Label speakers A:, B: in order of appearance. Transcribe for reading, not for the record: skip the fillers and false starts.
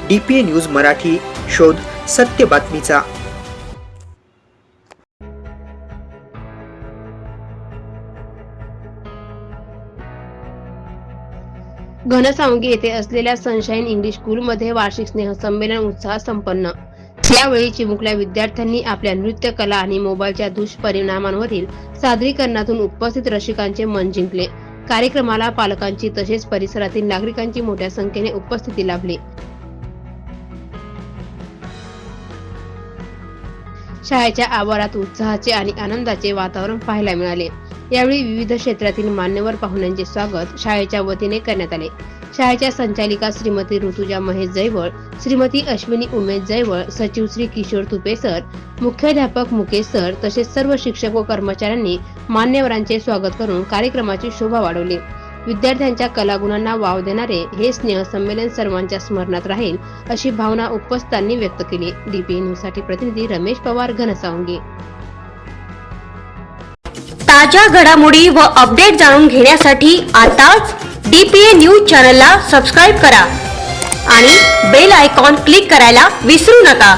A: DPA news Marathi, शोध सत्य बातमीचा।
B: घनसावंगी येथे असलेल्या सनशाईन इंग्लिश स्कूलमध्ये वार्षिक स्नेहसंमेलन उत्साहात संपन्न। यावेळी चिमुकल्या विद्यार्थ्यांनी आपल्या नृत्य कला आणि मोबाईलच्या दुष्परिणामांवरील सादरीकरणातून उपस्थित रसिकांचे मन जिंकले। कार्यक्रमाला पालकांची तसेच परिसरातील नागरिकांची मोठ्या संख्येने उपस्थिती लाभली। शाळेच्या आवारात उत्साहाचे आणि आनंदाचे वातावरण पाहायला मिळाले। यावेळी विविध क्षेत्रातील मान्यवर पाहुण्यांचे स्वागत शाळेच्या वतीने करण्यात आले। शाळेच्या संचालिका श्रीमती ऋतुजा महेश जयवळ, श्रीमती अश्विनी उमेश जयवळ, सचिव श्री किशोर तुपे सर, मुख्याध्यापक मुकेश सर तसेच सर्व शिक्षक व कर्मचाऱ्यांनी मान्यवरांचे स्वागत करून कार्यक्रमाची शोभा वाढवली। विद्यार्थ्यांच्या कलागुणांना वाव देणारे हे स्नेहसंमेलन सर्वांच्या स्मरणात राहील अशी भावना उपस्थितांनी व्यक्त केली। DPA न्यूज साठी प्रतिनिधी रमेश पवार, घनसावंगी।
C: ताज्या घडामोडी व अपडेट जाणून घेण्यासाठी आताच DPA न्यूज चॅनलला सबस्क्राइब करा आणि बेल आयकॉन क्लिक करायला विसरू नका।